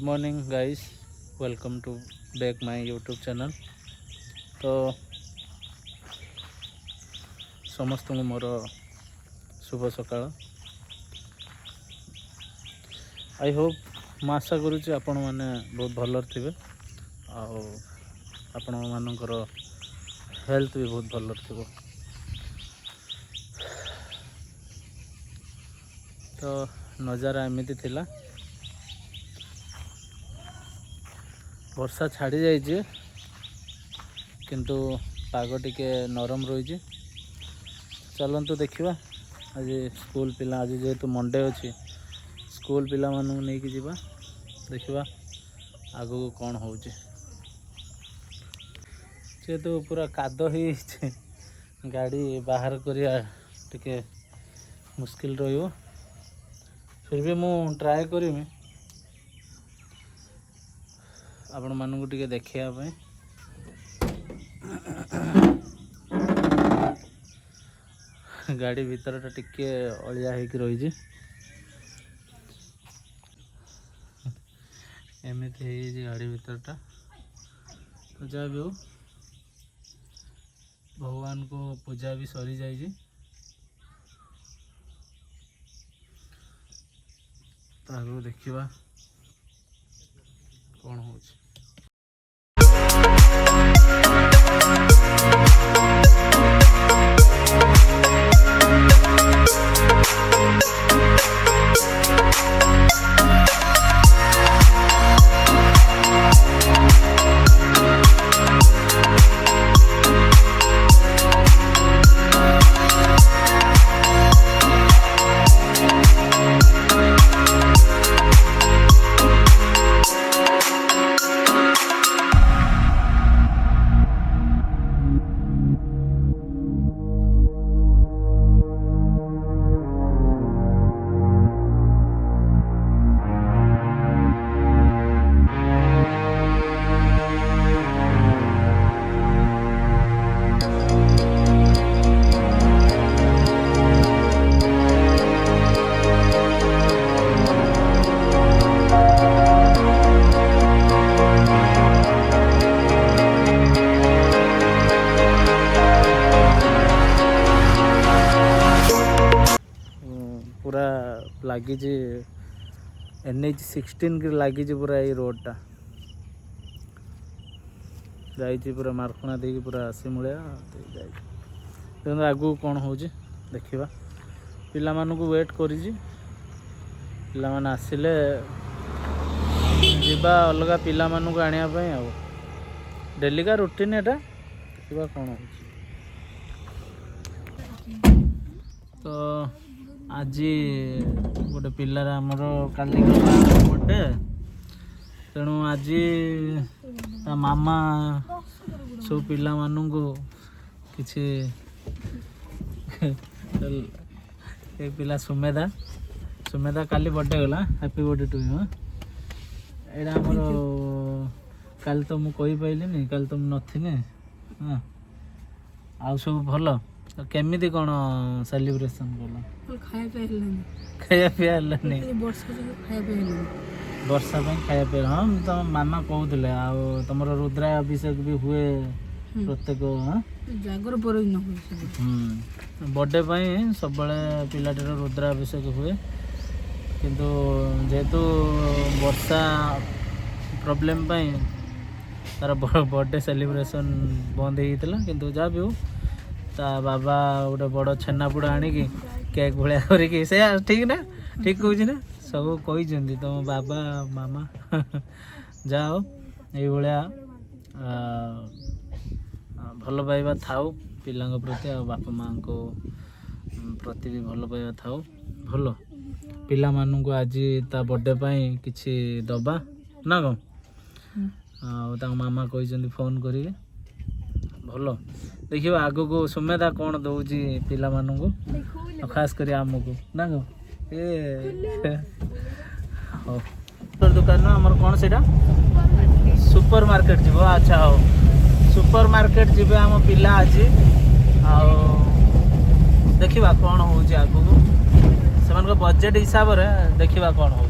Morning guys, welcome to back my YouTube channel. तो समस्त को मोर शुभ सकाळ। आई होप मैं आशा करुँच आपण मैंने बहुत भल थे आपण मानकर हेल्थ भी बहुत भल थी। तो नजारा एमती थिला, वर्षा छाड़ी जाइए किंतु पाग टिके नरम रही। चलतु देखा आज स्कूल पिला, आज जेहेतु मंडे अच्छी स्कूल पिला मानू नहीं कि जीवा, देखा आगू कौन हो। जेहेतु पूरा काद ही गाड़ी बाहर करिया टिके मुश्किल रहियो, फिर भी मु ट्राए करिमी आपण मानू टिके देखिया पे। गाड़ी भीतर टा टिके अलिया होकर रही, एमती गाड़ी भीतर टा। तो जहाँ भी हो, भगवान को पूजा भी सरी जाइए। तो देखा कौन हो। पूरा लगी NH 16 की लगी पूरा ये रोडटा जाइए पूरा मार्कणा दे पूरा आसी मुझे आगू कौन हो देखा। पिला मानू वेट कर पिला माने आसिले जीवा अलग पिला मानू आने डेली का रूटीन एटा देखा कौन हो। तो आज गोटे पिलार आमर काली बर्थडे, तेणु आज ता मामा सब पिला मानू किछि ए पिला सुमेधा काली बर्थडे गला, हैप्पी बर्थडे टू यू। एडा आमर काल तो मु कहि पाइलिनी, काल तुम नथिने। हाँ आउ सब भल। केमिति कौन सेलिब्रेशन कल? खाया पिया वर्षा खाया पिया। हाँ तो मामा कहते तुम रुद्रा अभिषेक भी हुए प्रत्येक जागर बर्थडे सब पिलाटर रुद्रा अभिषेक हुए, किंतु जेहेतु वर्षा प्रॉब्लम तार बर्थडे सेलिब्रेशन बंद होता, किंतु जहाँ भी हो ता बाबा गोटे बड़ छेनापोड़ा आणिकी केक भाया करके से ठीक ना, ठीक कहूँ ना, सब कही तुम बाबा मामा जाओ ये भल पाइबा थाऊ पिला प्रति आ बापा माँ को प्रति भी भल पाइबा थाऊ। भल पिला मानू को आज ता बर्थडे पाई किछि दबा ना कौन आ मामा कही फोन करेंगे। भल देखिए आग को सुमेधा कौन दौर पिला मानू को, खास कर आमको ना कौन ए दुकान आमर कौन से सुपर मार्केट जीव। अच्छा हो सुपर मार्केट जीवे आम पिला आज देखा कौन हो आगू से बजेट हिसाब से देखा कौन हो।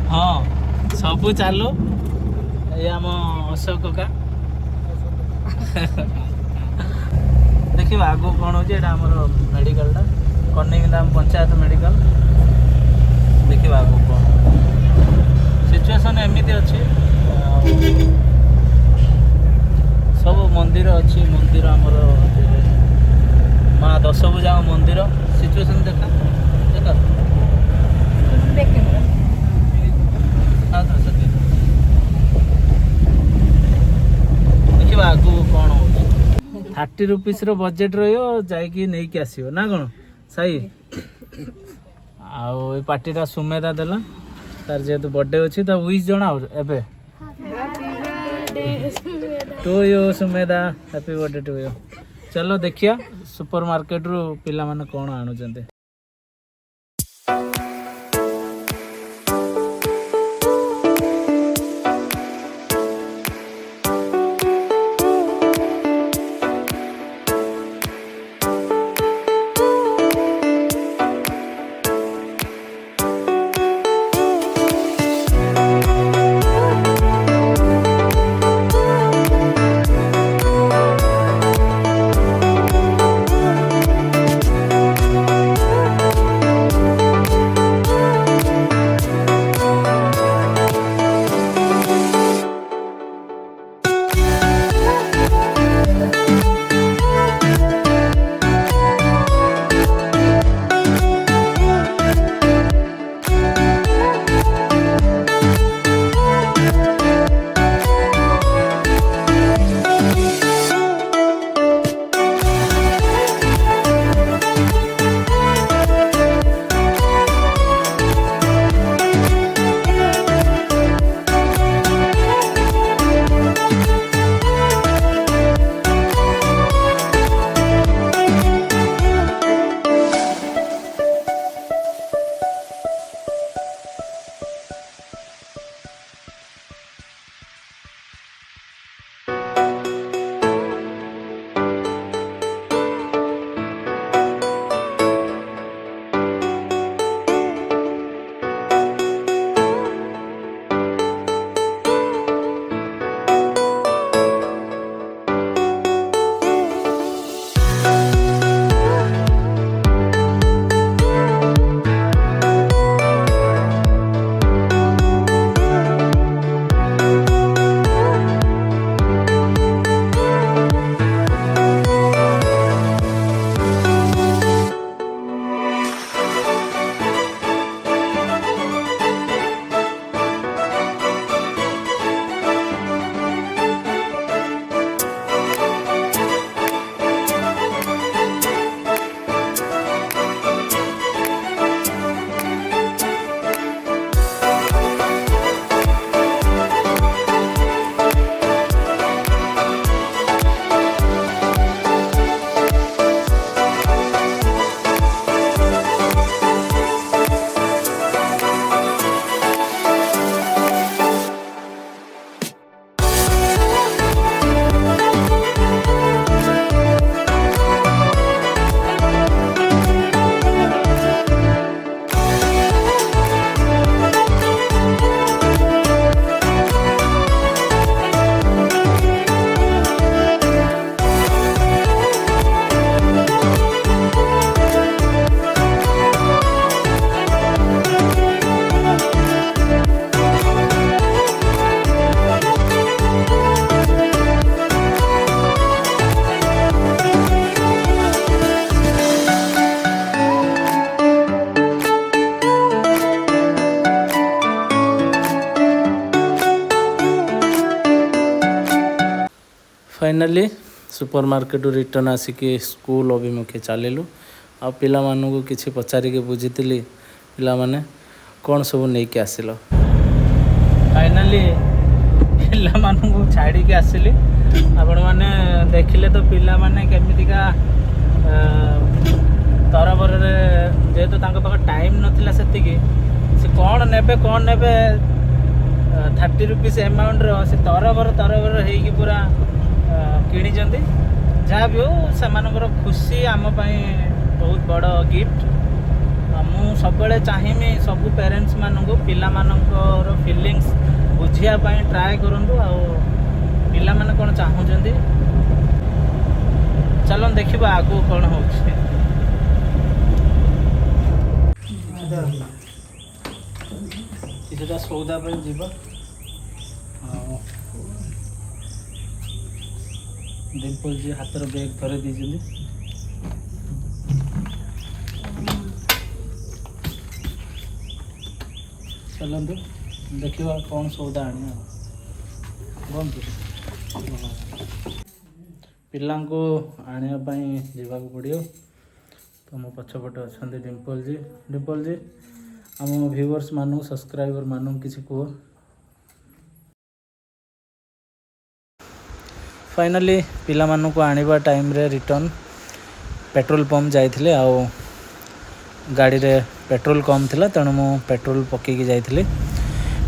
हाँ सबू चालू ये आम अशोक का देखिए आगो कौन हो मेडिकलटा कन्नीग्राम पंचायत मेडिकल देखिए आगो कौन सिचुएशन एमती अच्छी सब मंदिर अच्छी मंदिर आमर माँ दशभुजा मंदिर सिचुएशन देखा देखा देखिए आगू कौन हो 30 रुपीस बजेट रही नहीं आसो ना कौन साई आउ पार्टीटा सुमेधा देला तार जेहेतु बर्थडे अच्छी तो विश जना एबे to you Sumedha happy birthday to you चलो देखिया सुपर मार्केट रु पिला माने कौन आणुचंते फाइनाली सुपर मार्केट रिटर्न आसिकी स्कूल अभिमुखे चलू आ पिला मानू किसी पचारिके बुझी पिला माने कौन सब नहीं कि आसिल फाइनाली पिला मानू छाड़ी के आसिली आपण माने देखिले तो पिला माने केमितिका तरबर जेहेतु तांको पाख टाइम नथिला सेतिकी से कौन नेबे 30 रुपीस अमाउंट से तरबर होगी पूरा किणी जहाँ भी हो से खुशी आम बहुत बड़ गिफ्ट ମୁଁ ସବୁବେଳେ ଚାହିଁବି ସବୁ ପ୍ୟାରେଣ୍ଟସ୍ ମାନଙ୍କୁ ପିଲାମାନଙ୍କର ଫିଲିଙ୍ଗସ୍ ବୁଝିବା ପାଇଁ ଟ୍ରାଏ କରନ୍ତୁ ଆଉ ପିଲାମାନେ କ'ଣ ଚାହୁଁଛନ୍ତି ଚାଲନ୍ତୁ ଦେଖିବା ଆଗକୁ କ'ଣ ହେଉଛି। କିଛିଟା ସଉଦା ପାଇଁ ଯିବା ଆଉ ଡିମ୍ପଲ जी ହାତର ବ୍ୟାଗ୍ ଧରେଇ ଦେଇଛନ୍ତି। ଚାଲନ୍ତୁ ଦେଖିବା କ'ଣ ସଉଦା ଆଣିବା। ବନ୍ଧୁ ପିଲାଙ୍କୁ ଆଣିବା ପାଇଁ ଯିବାକୁ ପଡ଼ିବ। ତ ମୋ ପଛପଟେ ଅଛନ୍ତି ଡିମ୍ପଲ जी। ଡିମ୍ପଲ जी ଆମ ଭ୍ୟୁଅର୍ସ ମାନଙ୍କୁ ସବସ୍କ୍ରାଇବର ମାନଙ୍କୁ କିଛି କୁହ। फाइनाली पिलाମାନଙ୍କୁ आनिबा टाइम रे रिटर्न पेट्रोल पंप जाइथिले आउ गाड़ी रे पेट्रोल कम थिला तेणु मु पेट्रोल पकेकी जाइथिले।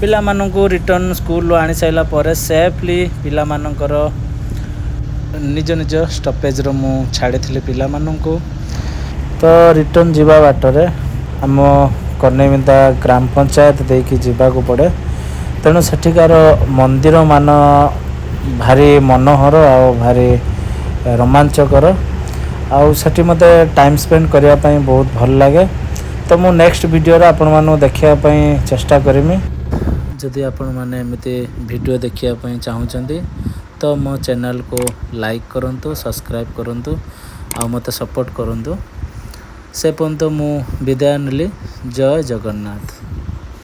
पिलाମାନଙ୍କୁ रिटर्न स्कूल आनी साइला परे सेफली पिलाମାନଙ୍କର निज निज स्टॉपेज रो मु छाड़ीथिले पिलाମାନଙ୍କୁ। तो रिटर्न जीवा बाटरे आम कन्नैबिंदा ग्राम पंचायत देकी जीवाको पड़े तेणु सेठिकार मंदिर मान भारी मनोहर आ भारी रोमांचकर आउ सेठी मते टाइम स्पेंड करिया पई बहुत भल लागे। तो मु नेक्स्ट वीडियो रे आपण मानु देखिया पई चेष्टा करमी। जदि आपण माने एमिति वीडियो देखिया पई चाहुचंदी तो मो चैनल को लाइक करंतु सब्सक्राइब करंतु आ मते सपोर्ट करंतु। से पर्यंत मु विदाय नेली। जय जगन्नाथ।